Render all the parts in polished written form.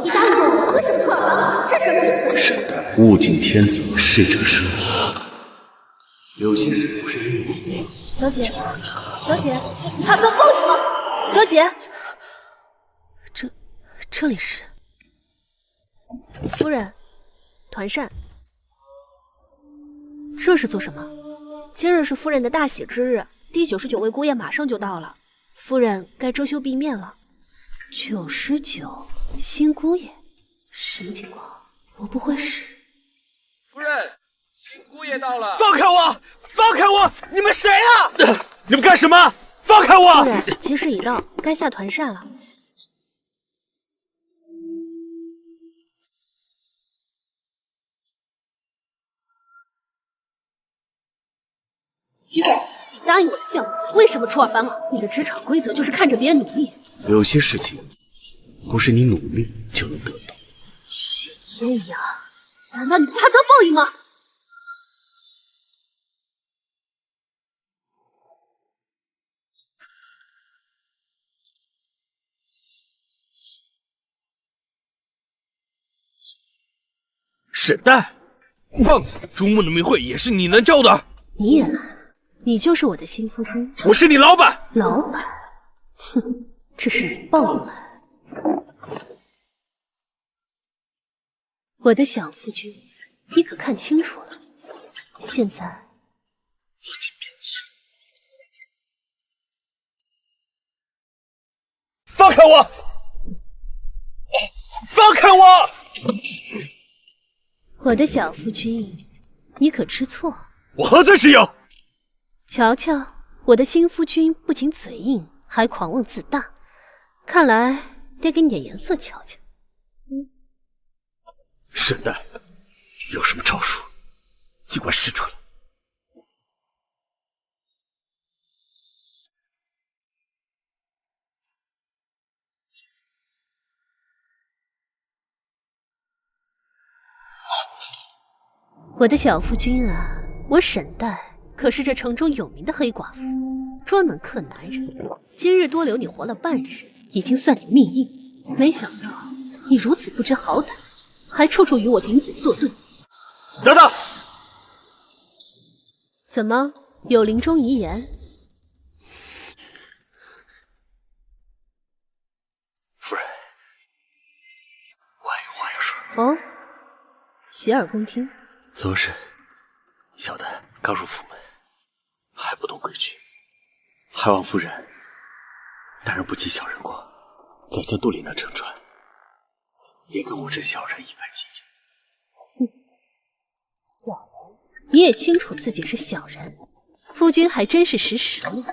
你答应过我，为什么出尔反尔？这什么意思？沈代，物竞天择，适者生存。有些事不是因为小姐，小姐，你怕遭报应吗？小姐，这里是夫人，团扇，这是做什么？今日是夫人的大喜之日，第99位姑爷马上就到了，夫人该遮羞避面了。99新姑爷，什么情况？我不会是……夫人，新姑爷到了！放开我！放开我！你们谁啊？你们干什么？放开我！夫人，吉时已到，该下团扇了。奇怪，你答应我的项目，为什么出尔反尔？你的职场规则就是看着别人努力。有些事情不是你努力就能得到。雪天阳，难道你不怕遭报应吗？沈代，放肆！珠穆的名讳也是你能叫的？你也来，你就是我的新夫君。我是你老板。老板，哼，这是你报应来。我的小夫君，你可看清楚了，现在已经变质。放开我！放开我！我的小夫君，你可吃错。我何罪之有？瞧瞧，我的新夫君不仅嘴硬，还狂妄自大，看来得给你点颜色瞧瞧。沈代，有什么招数，尽管使出来。我的小夫君啊，我沈代可是这城中有名的黑寡妇，专门克男人。今日多留你活了半日，已经算你命硬。没想到你如此不知好歹，还处处与我顶嘴作对。等等，怎么有临终遗言？夫人，我还有话要说。哦，洗耳恭听。昨日，小的刚入府门，还不懂规矩，还望夫人大人不计小人过，宰相肚里那乘船，也跟我这小人一般计较。哼，小人，你也清楚自己是小人，夫君还真是识时务。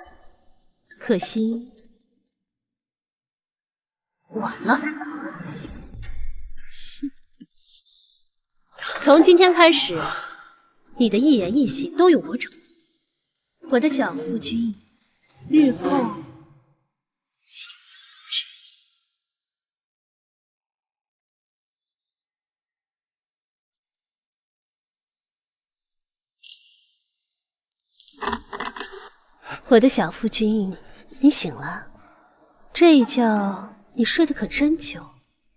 可惜晚了。从今天开始，你的一言一行都由我掌控。我的小夫君，日后请知己。我的小夫君，你醒了，这一觉你睡得可真久。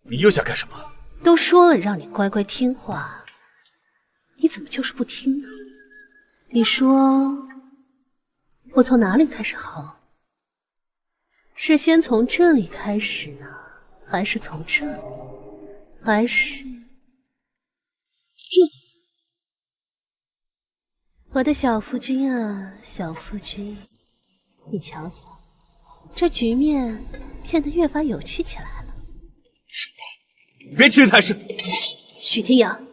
你又想干什么？都说了让你乖乖听话，你怎么就是不听呢？你说我从哪里开始好？是先从这里开始呢，还是从这里，还是这？我的小夫君啊，小夫君，你瞧瞧，这局面变得越发有趣起来了。别欺人太甚！许天阳，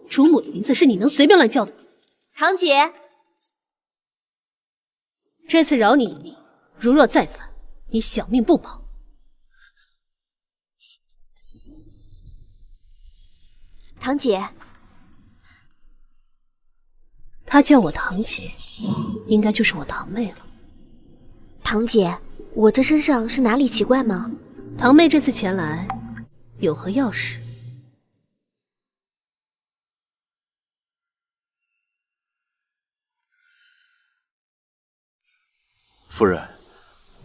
主母的名字是你能随便乱叫的吗？堂姐，这次饶你一命，如若再犯，你小命不保。堂姐，她叫我堂姐，应该就是我堂妹了。堂姐，我这身上是哪里奇怪吗？堂妹这次前来，有何要事？夫人，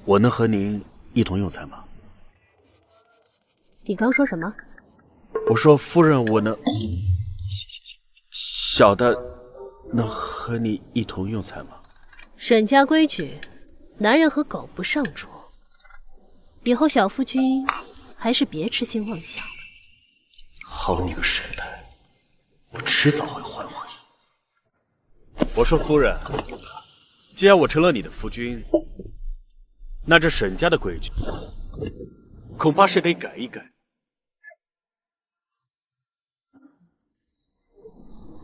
我能和您一同用餐吗？你刚说什么？我说夫人，我能小的能和你一同用餐吗？沈家规矩，男人和狗不上桌。以后小夫君还是别痴心妄想了。好你个沈代，我迟早会还回你。我说夫人，既然我成了你的夫君，那这沈家的规矩恐怕是得改一改。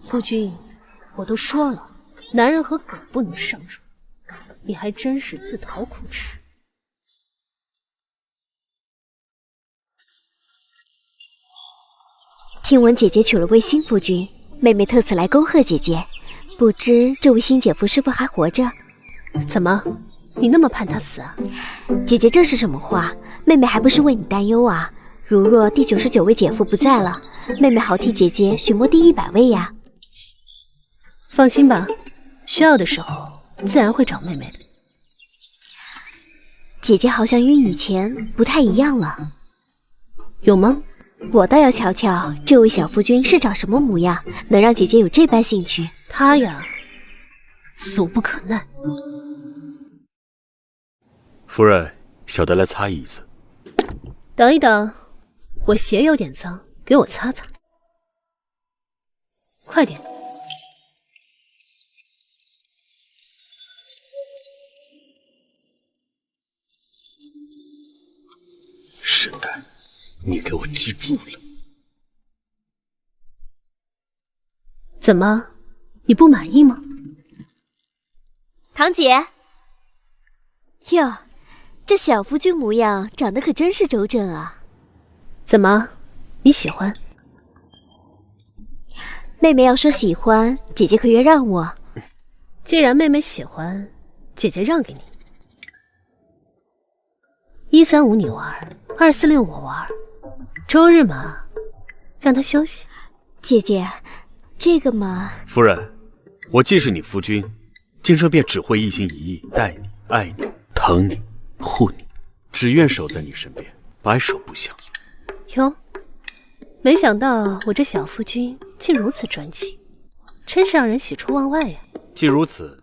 夫君，我都说了，男人和狗不能上桌，你还真是自讨苦吃。听闻姐姐娶了位新夫君，妹妹特此来恭贺姐姐。不知这位新姐夫是否还活着？怎么，你那么盼他死啊？姐姐这是什么话？妹妹还不是为你担忧啊！如若第99位姐夫不在了，妹妹好替姐姐寻摸第100位呀。放心吧，需要的时候自然会找妹妹的。姐姐好像与以前不太一样了。有吗？我倒要瞧瞧这位小夫君是长什么模样，能让姐姐有这般兴趣。他呀，俗不可耐。夫人，小的来擦椅子。等一等，我鞋有点脏，给我擦擦。快点。沈代，你给我记住了。怎么，你不满意吗？堂姐，哟，这小夫君模样长得可真是周正啊。怎么，你喜欢？妹妹要说喜欢，姐姐可愿让我？既然妹妹喜欢，姐姐让给你。135你玩，246我玩，周日嘛，让他休息。姐姐，这个嘛……夫人，我既是你夫君，今生便只会一心一意待你、爱你、疼你、护你，只愿守在你身边，白首不相。哟，没想到我这小夫君竟如此专情，真是让人喜出望外呀。既如此，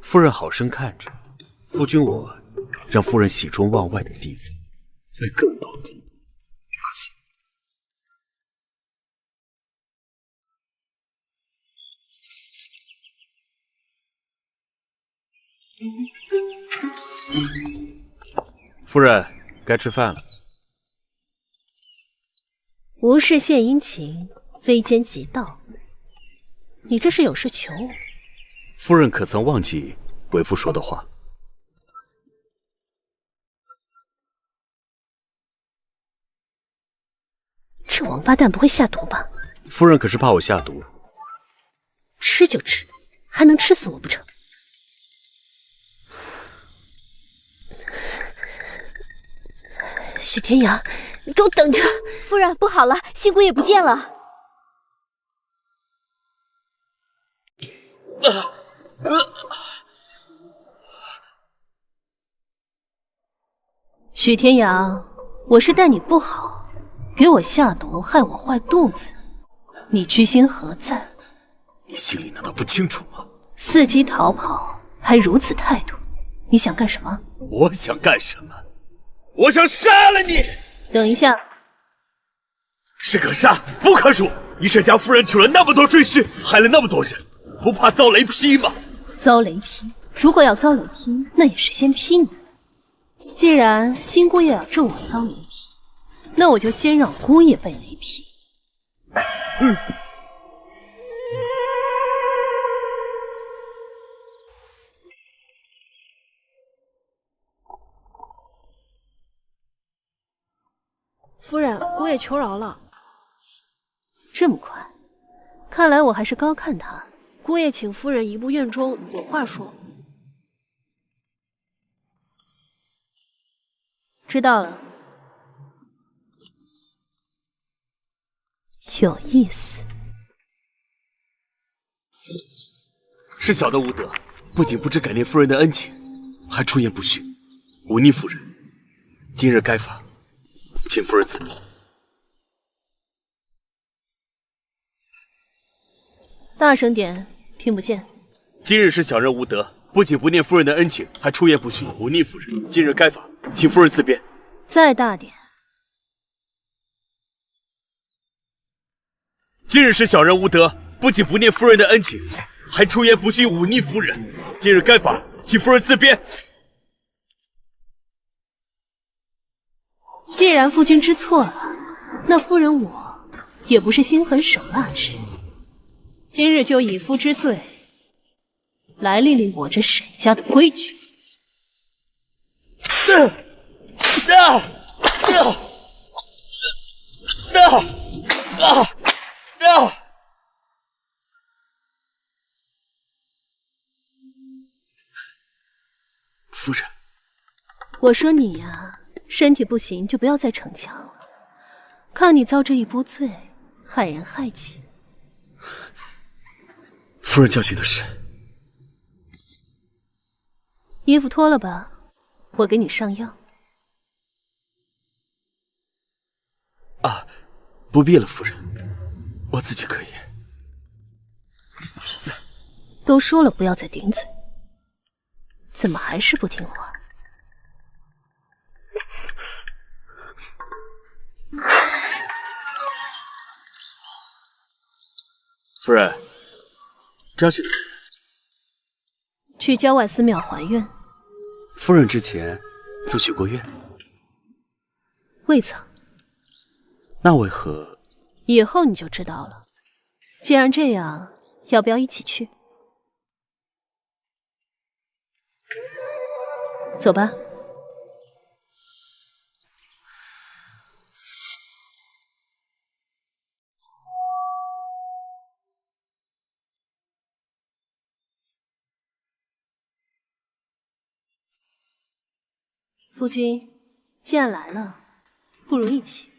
夫人好生看着，夫君我让夫人喜出望外的地方会更多更多。夫人，该吃饭了。无事献殷勤，非奸即盗。你这是有事求我？夫人可曾忘记为夫说的话？这王八蛋不会下毒吧？夫人可是怕我下毒？吃就吃，还能吃死我不成？许天阳，你给我等着！夫人，不好了，新姑爷不见了。许天阳，我是待你不好，给我下毒，害我坏肚子，你居心何在？你心里难道不清楚吗？伺机逃跑，还如此态度，你想干什么？我想干什么？我想杀了你！等一下，是可杀不可辱。你沈家夫人娶了那么多赘婿，害了那么多人，不怕遭雷劈吗？遭雷劈？如果要遭雷劈，那也是先劈你。既然新姑爷要咒我遭雷劈，那我就先让姑爷被雷劈。夫人，姑爷求饶了。这么快？看来我还是高看他。姑爷请夫人移步院中，有话说。知道了。有意思。是小的无德，不仅不知感念夫人的恩情，还出言不逊，忤逆夫人。今日该罚，请夫人自便。大声点，听不见。今日是小人无德，不仅不念夫人的恩情，还出言不逊，忤逆夫人。今日该罚，请夫人自便。再大点。今日是小人无德，不仅不念夫人的恩情，还出言不逊，忤逆夫人。今日该罚，请夫人自便。既然夫君知错了，那夫人我也不是心狠手辣之人。今日就以夫之罪来立立我这沈家的规矩。夫人，我说你呀，身体不行就不要再逞强了。看你遭这一波罪，害人害己。夫人教训的是。衣服脱了吧，我给你上药。啊，不必了，夫人，我自己可以。都说了不要再顶嘴，怎么还是不听话？夫人，这要去哪？去郊外寺庙还愿。夫人之前曾许过愿？未曾。那为何？以后你就知道了。既然这样，要不要一起去？走吧。夫君，既然来了，不如一起。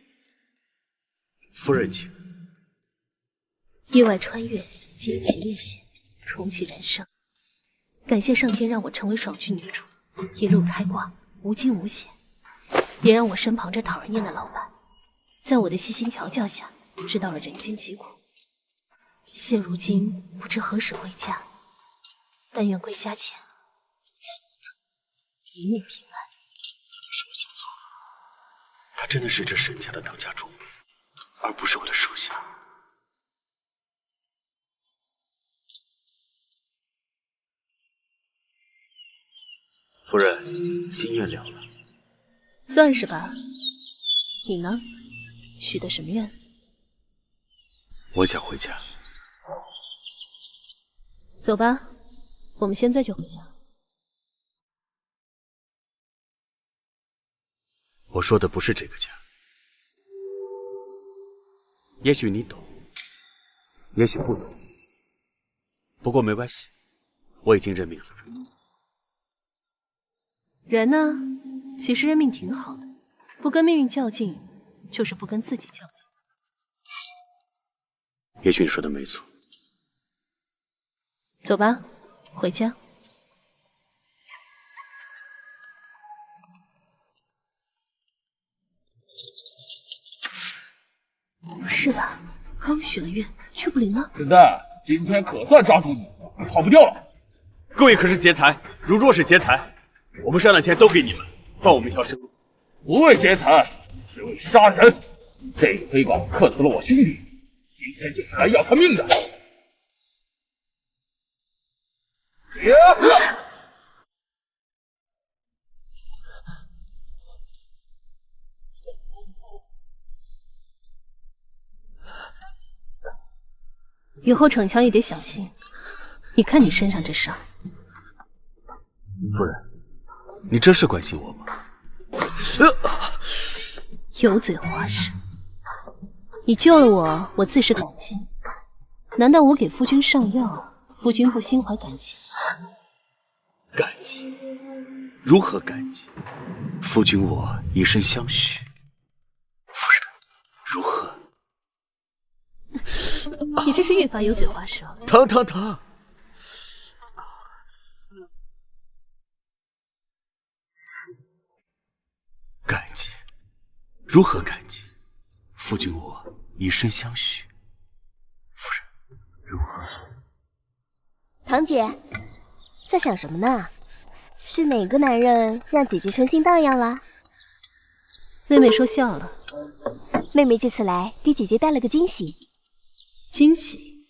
夫人请。意外穿越，惊奇历险，重启人生。感谢上天让我成为爽剧女主，一路开挂，无惊无险，也让我身旁这讨人厌的老板，在我的细心调教下，知道了人间疾苦。现如今不知何时归家，但愿归家前再有他一命平安。是我想错了，他真的是这沈家的当家主，而不是我的手下。夫人，心愿了了，算是吧。你呢？许的什么愿？我想回家。走吧，我们现在就回家。我说的不是这个家，也许你懂，也许不懂，不过没关系，我已经认命了。人呢，其实认命挺好的，不跟命运较劲，就是不跟自己较劲。也许你说的没错。走吧，回家。不是吧？刚许了愿，却不灵了。笨蛋，今天可算抓住你，你跑不掉了。各位可是劫财，如若是劫财，我们上的钱都给你们，放我们一条生路。不为劫财，只为杀人。这个飞狗克死了我兄弟，今天就是来要他命的。以后逞强也得小心。你看你身上这伤。夫人，你这是关心我吗？油嘴滑舌。你救了我，我自是感激。难道我给夫君上药，夫君不心怀感激？感激？如何感激？夫君我以身相许。夫人，如何？你这是越发油嘴滑舌了。疼！感激？如何感激？夫君我以身相许。夫人，如何？堂姐，在想什么呢？是哪个男人让姐姐春心荡漾了？妹妹说笑了。妹妹这次来给姐姐带了个惊喜。惊喜？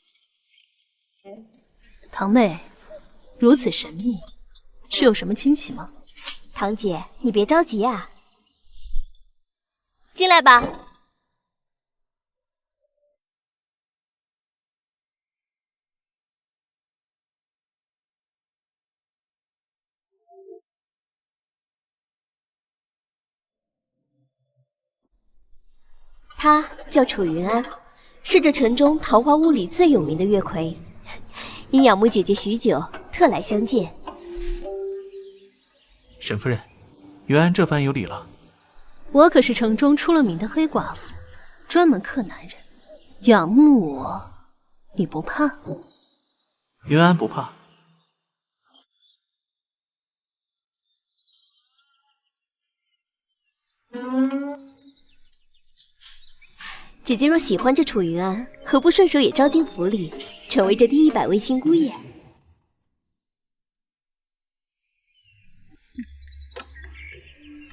堂妹，如此神秘，是有什么惊喜吗？堂姐，你别着急啊。进来吧。他叫楚云安，是这城中桃花坞里最有名的月魁，因仰慕姐姐许久，特来相见。沈夫人，云安这番有礼了。我可是城中出了名的黑寡妇，专门克男人，仰慕我，你不怕？云安不怕。姐姐若喜欢这楚云安，何不顺手也招进府里，成为这第100位新姑爷？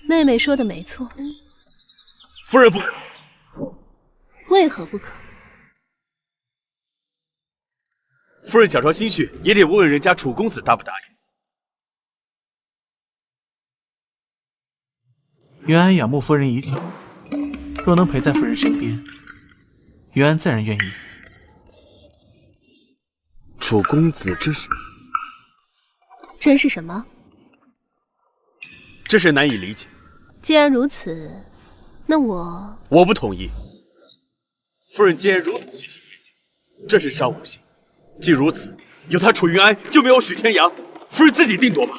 妹妹说的没错。夫人不可。为何不可？夫人想招心绪，也得问问人家楚公子答不答应。云安仰慕夫人已久，若能陪在夫人身边，云安自然愿意。楚公子真是什么？这是难以理解。既然如此，那我不同意。夫人既然如此喜新厌旧，这是伤我心。既如此，有他楚云安就没有许天阳，夫人自己定夺吧。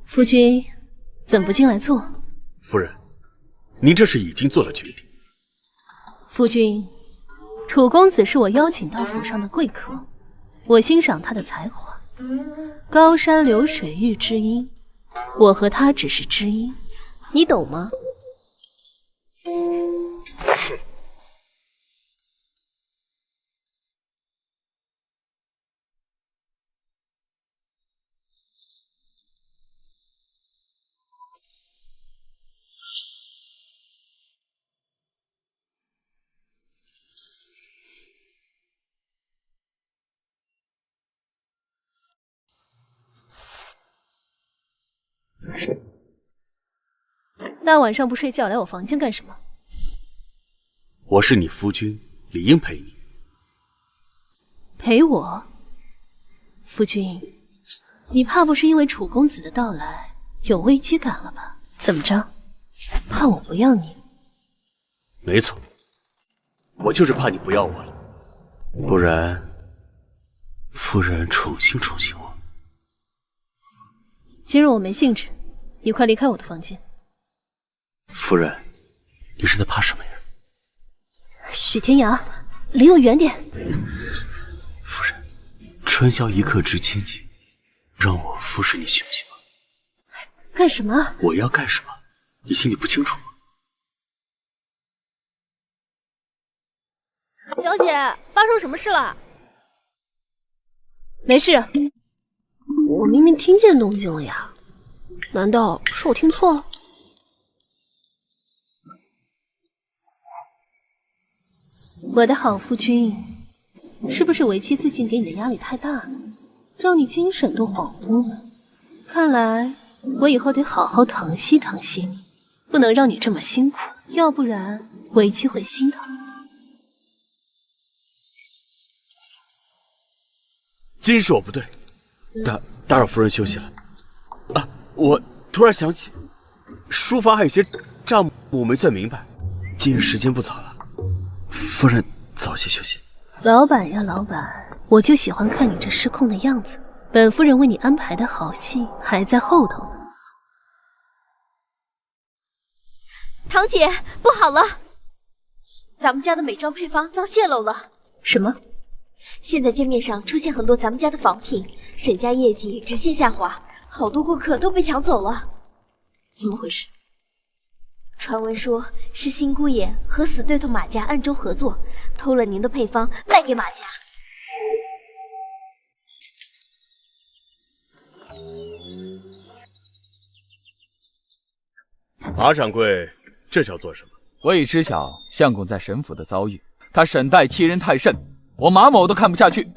夫君怎么不进来坐？夫人，您这是已经做了决定。夫君，楚公子是我邀请到府上的贵客，我欣赏他的才华。高山流水遇知音，我和他只是知音，你懂吗？大晚上不睡觉来我房间干什么？我是你夫君，理应陪你。陪我？夫君，你怕不是因为楚公子的到来有危机感了吧？怎么着？怕我不要你？没错，我就是怕你不要我了。不然，夫人宠幸我。今日我没兴致，你快离开我的房间。夫人，你是在怕什么呀？许天阳，离我远点！夫人，春宵一刻值千金，让我服侍你休息吧。干什么？我要干什么？你心里不清楚吗？小姐，发生什么事了？没事。我明明听见动静了呀，难道是我听错了？我的好夫君，是不是为妻最近给你的压力太大了，让你精神都恍惚了？看来我以后得好好疼惜疼惜你，不能让你这么辛苦，要不然为妻会心疼。今日是我不对，打扰夫人休息了。啊，我突然想起，书房还有些账目我没算明白。今日时间不早了，夫人早些休息。老板呀，老板，我就喜欢看你这失控的样子。本夫人为你安排的好戏还在后头呢。堂姐，不好了！咱们家的美妆配方遭泄露了。什么？现在界面上出现很多咱们家的仿品，沈家业绩直线下滑，好多顾客都被抢走了。怎么回事？传闻说是新姑爷和死对头马家暗中合作，偷了您的配方卖给马家。马掌柜，这是要做什么？我已知晓相公在沈府的遭遇，他沈代欺人太甚，我马某都看不下去，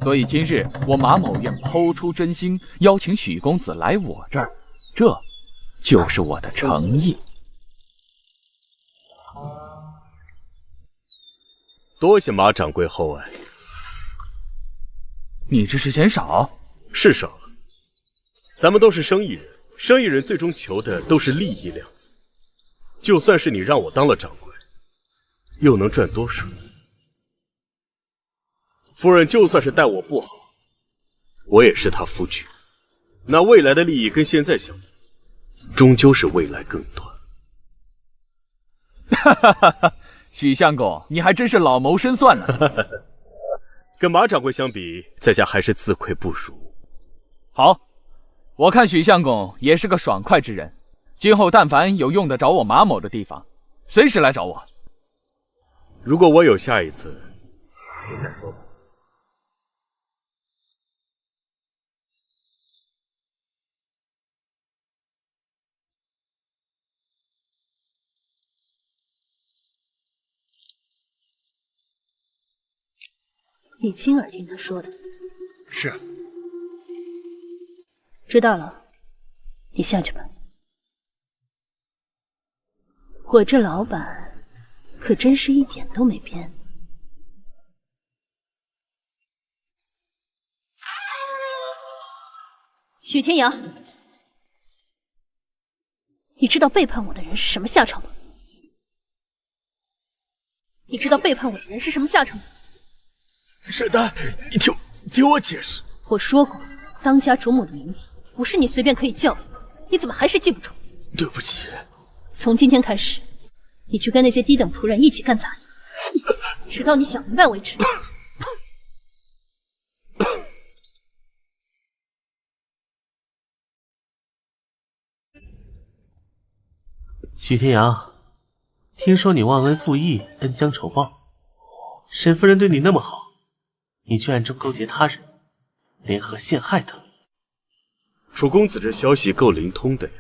所以今日我马某愿抛出真心，邀请许公子来我这儿，这就是我的诚意。多谢马掌柜厚爱。你这是嫌少？是少了。咱们都是生意人，生意人最终求的都是利益两字。就算是你让我当了掌柜，又能赚多少？夫人就算是待我不好，我也是她夫君。那未来的利益跟现在相比，终究是未来更短。哈哈哈哈！许相公，你还真是老谋深算呢。跟马掌柜相比，在下还是自愧不如。好，我看许相公也是个爽快之人，今后但凡有用得着我马某的地方，随时来找我。如果我有下一次，你再说吧。你亲耳听他说的？是。知道了，你下去吧。我这老板可真是一点都没变。许天阳，你知道背叛我的人是什么下场吗？你知道背叛我的人是什么下场吗？沈丹，你听我解释。我说过，当家主母的名字不是你随便可以叫的，你怎么还是记不住？对不起。从今天开始，你去跟那些低等仆人一起干杂役，直到你想明白为止。许天阳，听说你忘恩负义，恩将仇报。沈夫人对你那么好，你却暗中勾结他人，联合陷害她。楚公子这消息够灵通的呀！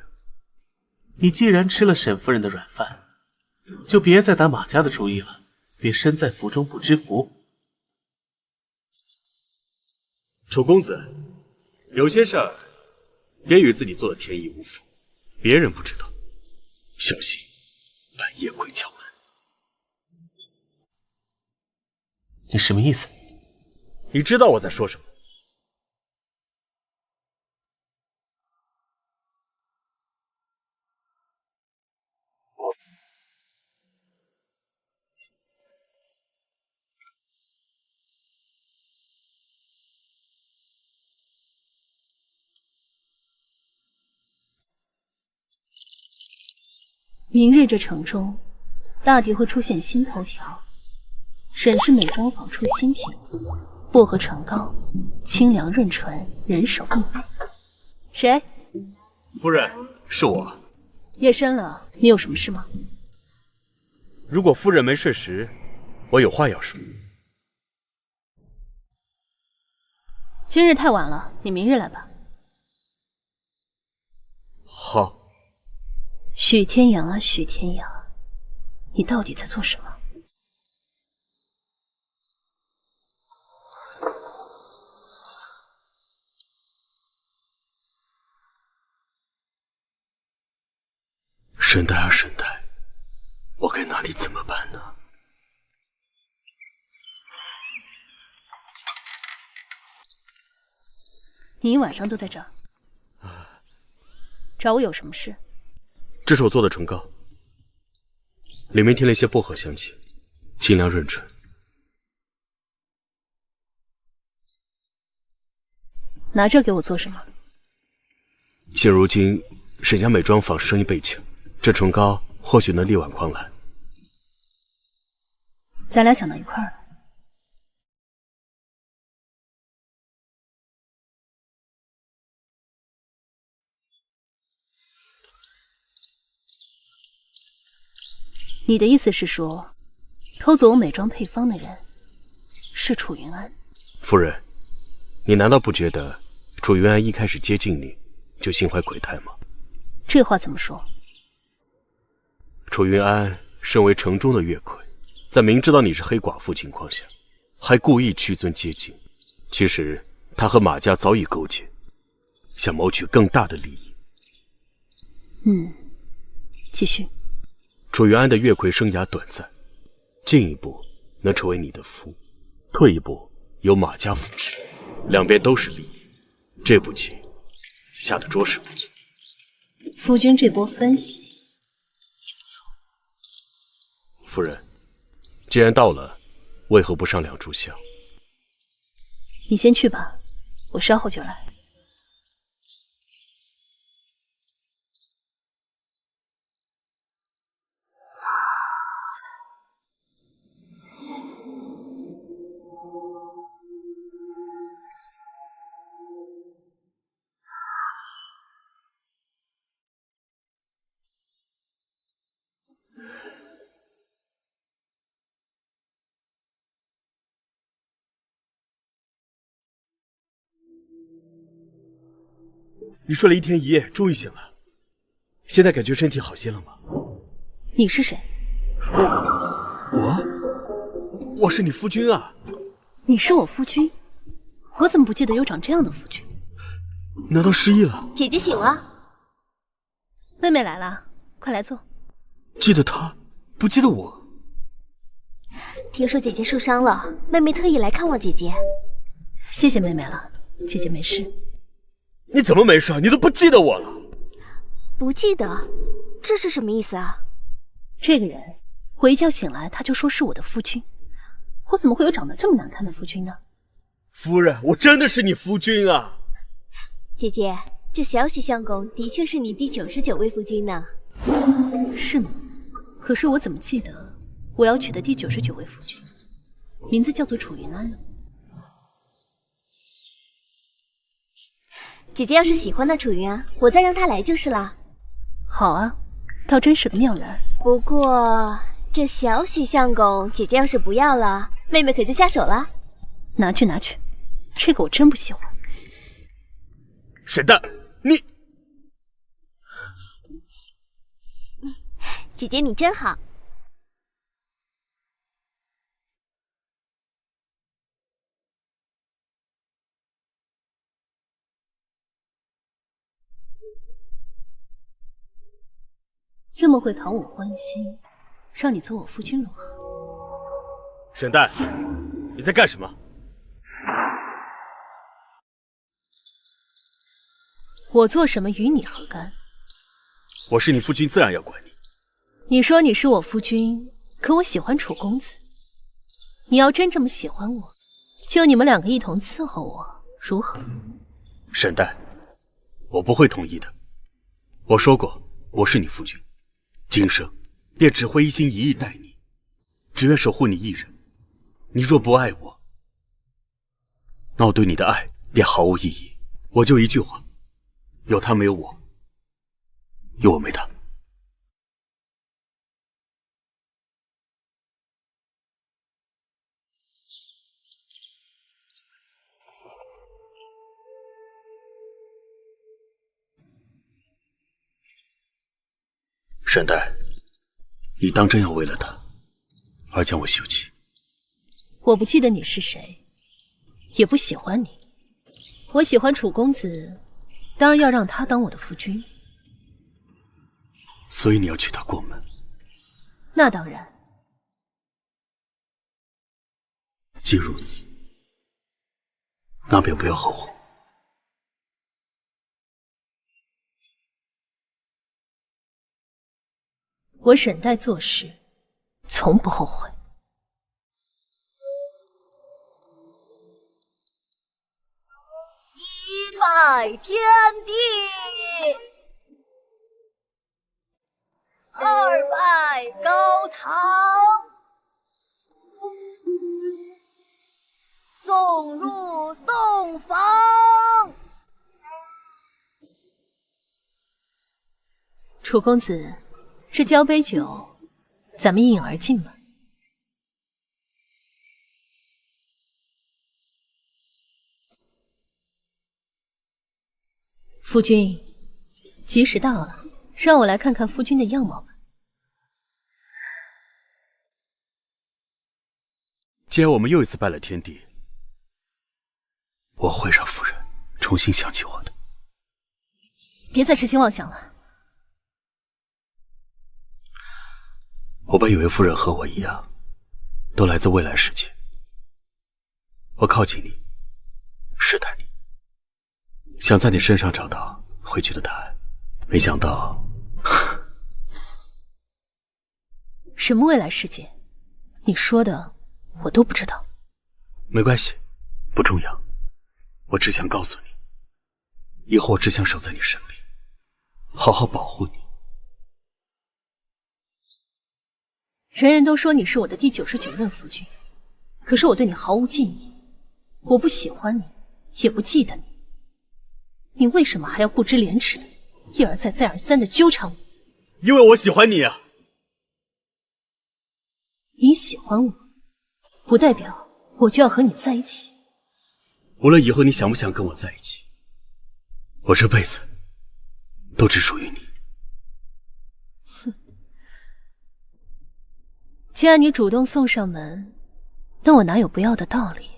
你既然吃了沈夫人的软饭，就别再打马家的主意了，别身在福中不知福。楚公子，有些事儿别与自己做的天衣无缝，别人不知道，小心半夜鬼敲门。你什么意思？你知道我在说什么？明日这城中大抵会出现新头条，沈氏美妆坊出新品，薄荷唇膏，清凉润唇，人手一把。谁？夫人，是我。夜深了，你有什么事吗？如果夫人没睡时，我有话要说。今日太晚了，你明日来吧。好。许天阳啊，许天阳，你到底在做什么？沈代啊，沈代，我该拿你怎么办呢？你一晚上都在这儿，找我有什么事？这是我做的唇膏，里面添了一些薄荷香气，清凉润唇。拿这给我做什么？现如今沈家美妆坊生意被抢，这唇膏或许能力挽狂澜。咱俩想到一块儿了。你的意思是说，偷走我美妆配方的人是楚云安？夫人，你难道不觉得楚云安一开始接近你就心怀鬼胎吗？这话怎么说？楚云安身为城中的月魁，在明知道你是黑寡妇情况下，还故意屈尊接近。其实他和马家早已勾结，想谋取更大的利益。继续。楚云安的月魁生涯短暂，进一步能成为你的夫，退一步由马家扶持，两边都是利益。这步棋下的着实不错。夫君这波分析也不错。夫人，既然到了，为何不上两炷香？你先去吧，我稍后就来。你睡了一天一夜，终于醒了，现在感觉身体好些了吗？你是谁？我是你夫君啊！你是我夫君？我怎么不记得有长这样的夫君？难道失忆了？姐姐醒了。妹妹来了，快来坐。记得他，不记得我。听说姐姐受伤了，妹妹特意来看望姐姐。谢谢妹妹了，姐姐没事。你怎么没事？你都不记得我了？不记得？这是什么意思啊？这个人，我一觉醒来他就说是我的夫君，我怎么会有长得这么难看的夫君呢？夫人，我真的是你夫君啊！姐姐，这小许相公的确是你第99位夫君呢。是吗？可是我怎么记得我要娶的第99位夫君，名字叫做楚云安呢？姐姐要是喜欢那楚云安，我再让他来就是了。好啊，倒真是个妙人。不过这小许相公，姐姐要是不要了，妹妹可就下手了。拿去拿去，这个我真不喜欢。沈淡，你……姐姐你真好。这么会讨我欢心，让你做我夫君如何？沈淡，你在干什么？我做什么与你何干？我是你夫君，自然要管你。你说你是我夫君，可我喜欢楚公子。你要真这么喜欢我，就你们两个一同伺候我，如何？沈淡，我不会同意的。我说过，我是你夫君，今生便只会一心一意待你，只愿守护你一人。你若不爱我，那我对你的爱便毫无意义。我就一句话，有他没有我，有我没他。沈淡，你当真要为了他而将我休弃？我不记得你是谁，也不喜欢你。我喜欢楚公子，当然要让他当我的夫君。所以你要娶她过门？那当然。既如此，那便不要后悔。我沈黛做事，从不后悔。一派天地，二拜高堂，送入洞房。楚公子，这交杯酒，咱们一饮而尽吗？夫君，吉时到了，让我来看看夫君的样貌吧。既然我们又一次败了天地，我会让夫人重新想起我的。别再痴心妄想了。我本以为夫人和我一样，都来自未来世界。我靠近你，试探你，想在你身上找到回去的答案，没想到，什么未来世界？你说的我都不知道。没关系，不重要。我只想告诉你，以后我只想守在你身边，好好保护你。人人都说你是我的第99任夫君，可是我对你毫无敬意，我不喜欢你，也不记得你，你为什么还要不知廉耻的一而再再而三的纠缠我？因为我喜欢你啊！你喜欢我，不代表我就要和你在一起。无论以后你想不想跟我在一起，我这辈子都只属于你。既然你主动送上门，那我哪有不要的道理？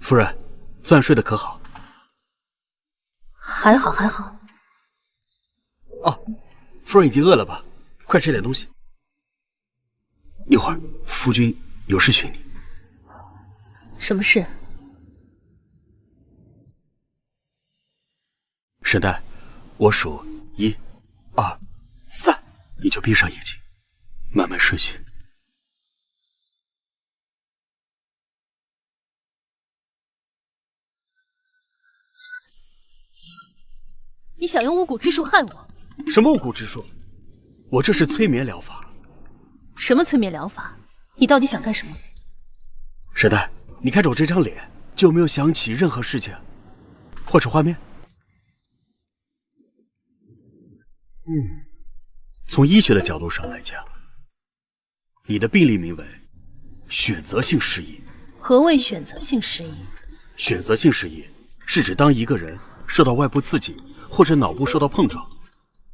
夫人，昨晚睡得可好？还好还好。哦，夫人已经饿了吧？快吃点东西。一会儿夫君有事寻你。什么事？沈黛，我数1、2、3，你就闭上眼睛，慢慢睡去。你想用巫蛊之术害我？什么巫蛊之术？我这是催眠疗法。什么催眠疗法？你到底想干什么？沈黛，你看着我这张脸，就没有想起任何事情或者画面？从医学的角度上来讲，你的病例名为选择性失忆。何谓选择性失忆？选择性失忆是指当一个人受到外部刺激，或者脑部受到碰撞，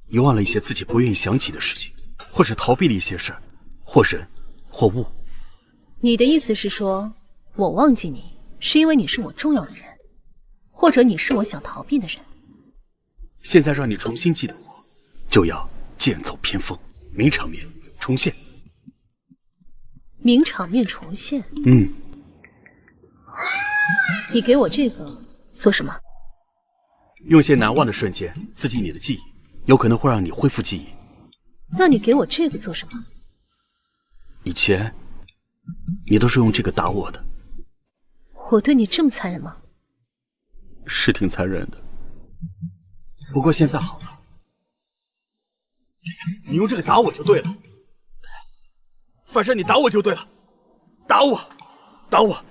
遗忘了一些自己不愿意想起的事情，或者逃避了一些事儿，或人或物。你的意思是说，我忘记你是因为你是我重要的人，或者你是我想逃避的人？现在让你重新记得我，就要剑走偏锋，名场面重现。名场面重现？你给我这个做什么？用些难忘的瞬间刺激你的记忆，有可能会让你恢复记忆。那你给我这个做什么？以前你都是用这个打我的。我对你这么残忍吗？是挺残忍的，不过现在好了，你用这个打我就对了。反正你打我就对了，打我，打我，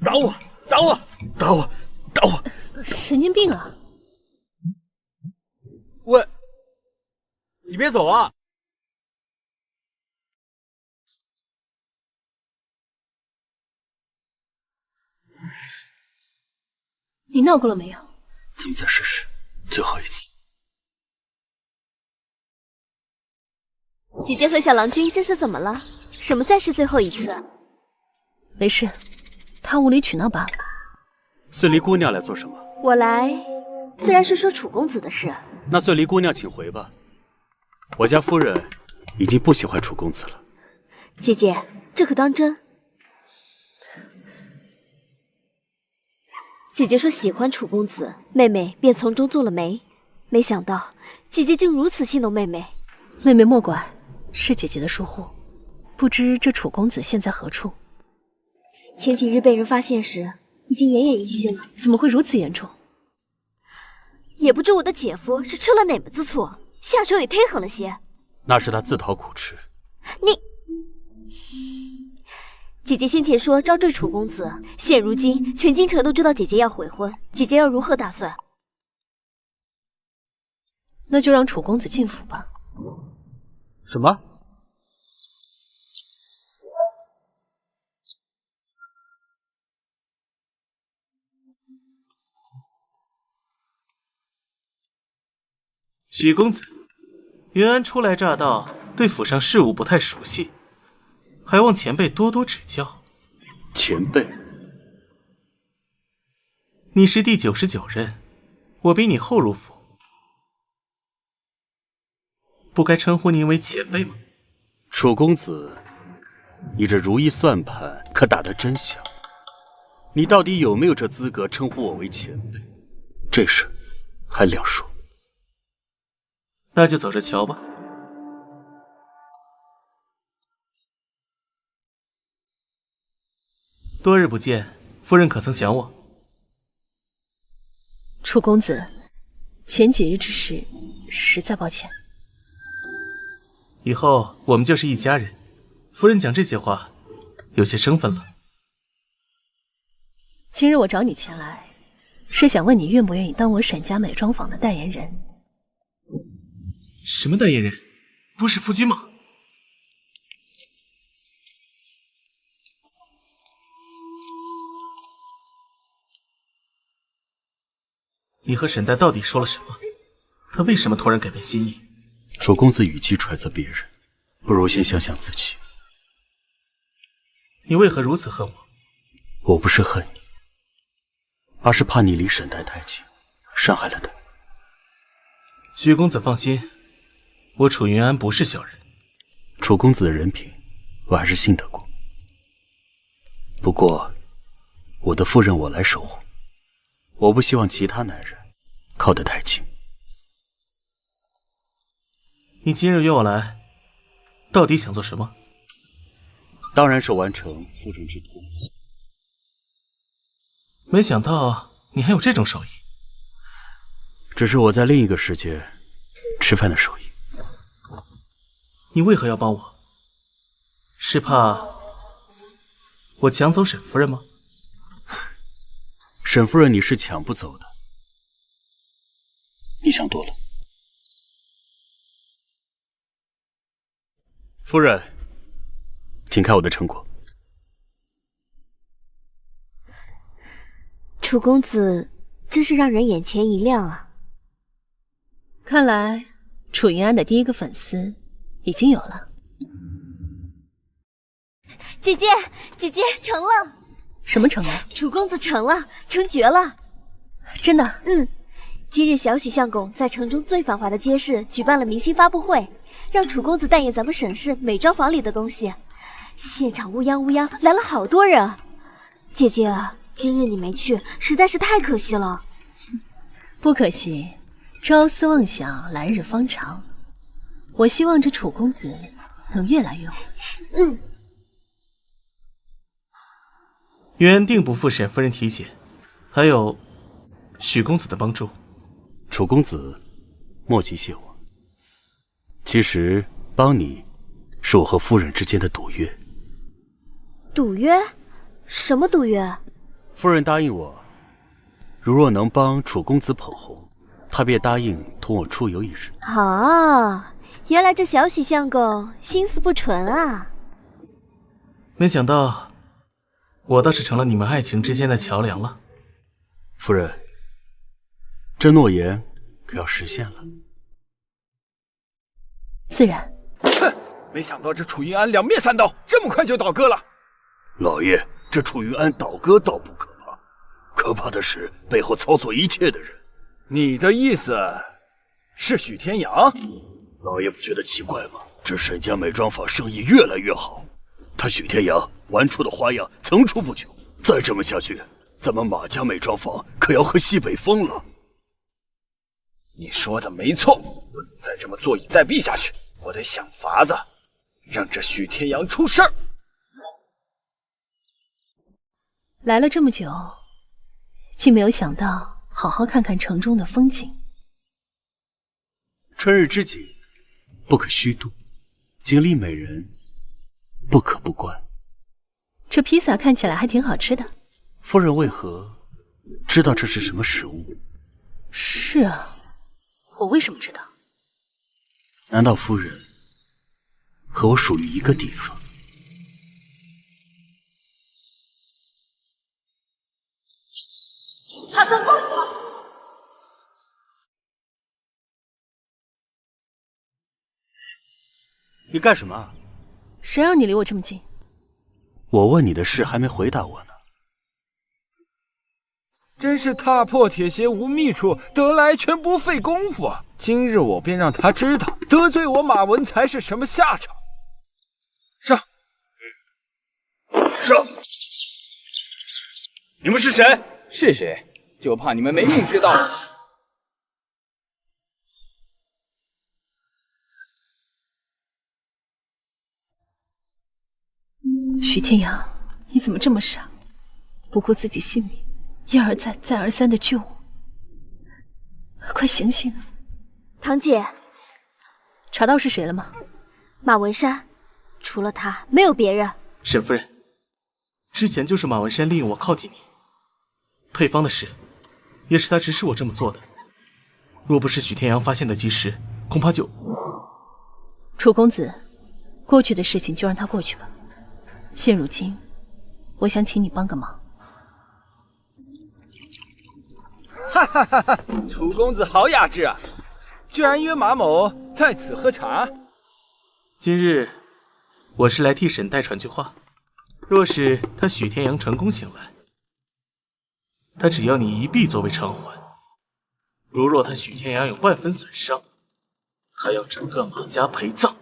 打我，打我，打我，打我！神经病啊！喂，你别走啊！你闹够了没有？咱们再试试，最后一次。姐姐和小郎君这是怎么了？什么再是最后一次？没事，他无理取闹罢了。孙离姑娘来做什么？我来，自然是说楚公子的事。那算离姑娘请回吧。我家夫人已经不喜欢楚公子了。姐姐，这可当真？姐姐说喜欢楚公子，妹妹便从中做了媒。没想到姐姐竟如此戏弄妹妹。妹妹莫怪，是姐姐的疏忽。不知这楚公子现在何处？前几日被人发现时，已经奄奄一息了。怎么会如此严重？也不知我的姐夫是吃了哪门子醋，下手也忒狠了些。那是他自讨苦吃。你，姐姐先前说招赘楚公子，现如今全京城都知道姐姐要悔婚，姐姐要如何打算？那就让楚公子进府吧。什么？许公子，云安初来乍到，对府上事务不太熟悉，还望前辈多多指教。前辈，你是第99任，我比你后入府，不该称呼您为前辈吗？楚公子，你这如意算盘可打得真响。你到底有没有这资格称呼我为前辈？这事还两说。那就走着瞧吧。多日不见，夫人可曾想我？楚公子，前几日之事，实在抱歉。以后我们就是一家人。夫人讲这些话，有些生分了。今日我找你前来，是想问你愿不愿意当我沈家美妆坊的代言人。什么代言人？不是夫君吗？你和沈代到底说了什么？他为什么突然改变心意？楚公子与其揣测别人，不如先想想自己。你为何如此恨我？我不是恨你，而是怕你离沈代太近，伤害了他。许公子放心，我楚云安不是小人。楚公子的人品，我还是信得过。不过，我的夫人我来守护，我不希望其他男人靠得太近。你今日约我来，到底想做什么？当然是完成夫人之托。没想到你还有这种手艺。只是我在另一个世界吃饭的手艺。你为何要帮我？是怕我抢走沈夫人吗？沈夫人你是抢不走的，你想多了。夫人，请看我的成果。楚公子真是让人眼前一亮啊！看来楚云安的第一个粉丝已经有了。姐姐，姐姐成了！什么成了？楚公子成了，成绝了！真的？今日小许相公在城中最繁华的街市举办了明星发布会，让楚公子代言咱们沈氏美妆坊里的东西，现场乌泱乌泱来了好多人。姐姐，今日你没去，实在是太可惜了。不可惜，朝思暮想，来日方长。我希望这楚公子能越来越好。云安定不负沈夫人提携，还有许公子的帮助。楚公子，莫急谢我。其实帮你，是我和夫人之间的赌约。赌约？什么赌约？夫人答应我，如若能帮楚公子捧红，她便答应同我出游一日。啊，原来这小许相公心思不纯啊！没想到，我倒是成了你们爱情之间的桥梁了。夫人，这诺言可要实现了。自然。哼，没想到这楚云安两面三刀，这么快就倒戈了。老爷，这楚云安倒戈倒不可怕，可怕的是背后操作一切的人。你的意思是许天阳。老爷不觉得奇怪吗？这沈家美妆坊生意越来越好，他许天阳玩出的花样层出不穷。再这么下去，咱们马家美妆坊可要喝西北风了。你说的没错，不能再这么坐以待毙下去，我得想法子让这许天阳出事儿。来了这么久，竟没有想到好好看看城中的风景。春日之景，不可虚度；景丽美人，不可不观。这披萨看起来还挺好吃的。夫人为何知道这是什么食物？是啊，我为什么知道？难道夫人和我属于一个地方？他怎么？你干什么？谁让你离我这么近？我问你的事还没回答我呢。真是踏破铁鞋无觅处，得来全不费工夫啊！今日我便让他知道，得罪我马文才是什么下场。上，上！你们是谁？是谁？就怕你们没命知道了。许天阳，你怎么这么傻，不顾自己性命，一而再再而三的救我？快醒醒啊！堂姐，查到是谁了吗？马文山，除了他没有别人。沈夫人，之前就是马文山利用我靠近你，配方的事也是他指使我这么做的。若不是许天阳发现的及时，恐怕就……楚公子，过去的事情就让它过去吧。现如今，我想请你帮个忙。哈哈哈哈！楚公子好雅致啊，居然约马某在此喝茶。今日我是来替沈代传句话，若是他许天阳成功醒来，他只要你一臂作为偿还；如若他许天阳有半分损伤，他要整个马家陪葬。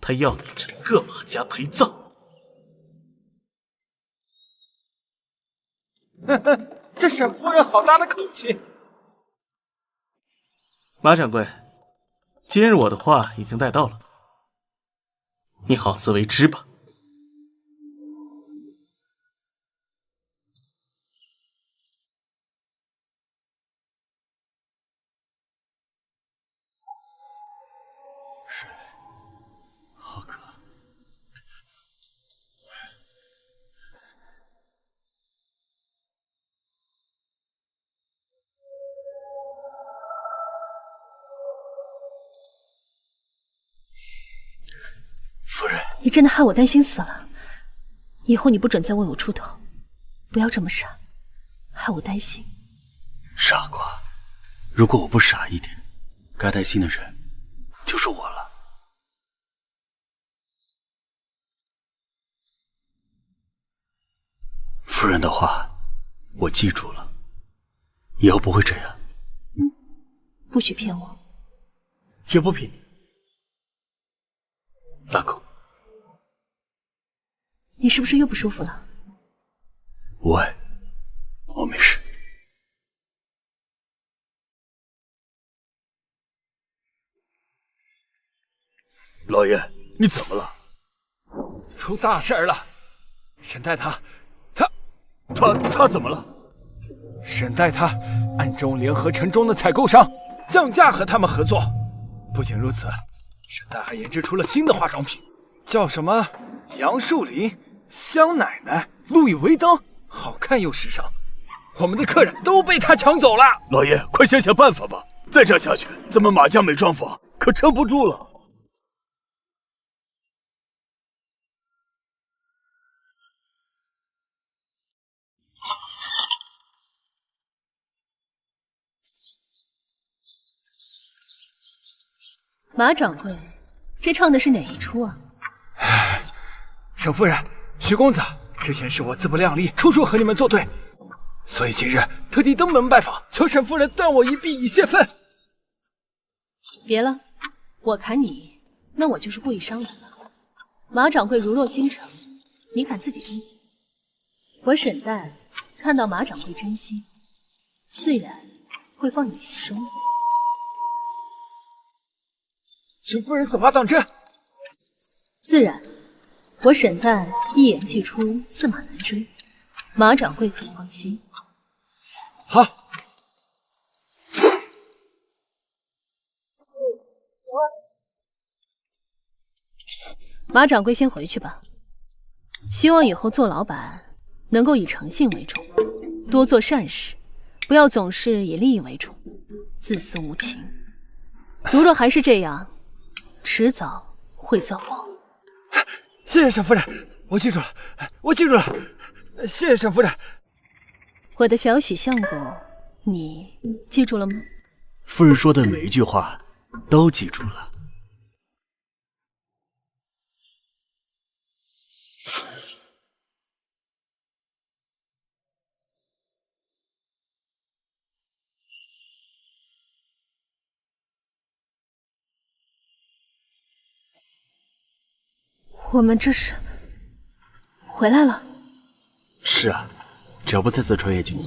他要你整个马家陪葬。呵呵，这沈夫人好大的口气。马掌柜，今日我的话已经带到了，你好自为之吧。是，好渴。夫人，你真的害我担心死了。以后你不准再为我出头，不要这么傻，害我担心。傻瓜，如果我不傻一点，该担心的人就是我了。夫人的话，我记住了，以后不会这样。不许骗我。绝不骗你。拉钩。你是不是又不舒服了？喂，我没事。老爷，你怎么了？出大事了！沈代他怎么了？沈代他暗中联合城中的采购商，降价和他们合作。不仅如此，沈代还研制出了新的化妆品，叫什么杨树林、香奶奶、路易威登，好看又时尚。我们的客人都被他抢走了。老爷，快想想办法吧！再这样下去，咱们马家美妆坊可撑不住了。马掌柜，这唱的是哪一出啊？沈夫人，徐公子，之前是我自不量力，处处和你们作对，所以今日特地登门拜访，求沈夫人断我一臂以泄愤。别了，我砍你，那我就是故意伤人了。马掌柜如若心诚，你敢自己珍惜？我沈淡看到马掌柜真心，自然会放你平生。沈夫人此话当真？自然，我沈淡一眼记出驷马难追，马掌柜可放心。好。马掌柜先回去吧，希望以后做老板能够以诚信为重，多做善事，不要总是以利益为主，自私无情。如若还是这样，迟早会遭报。谢谢沈夫人，我记住了，我记住了，谢谢沈夫人。我的小许相公，你记住了吗？夫人说的每一句话都记住了。我们这是回来了。是啊，只要不再次穿越境，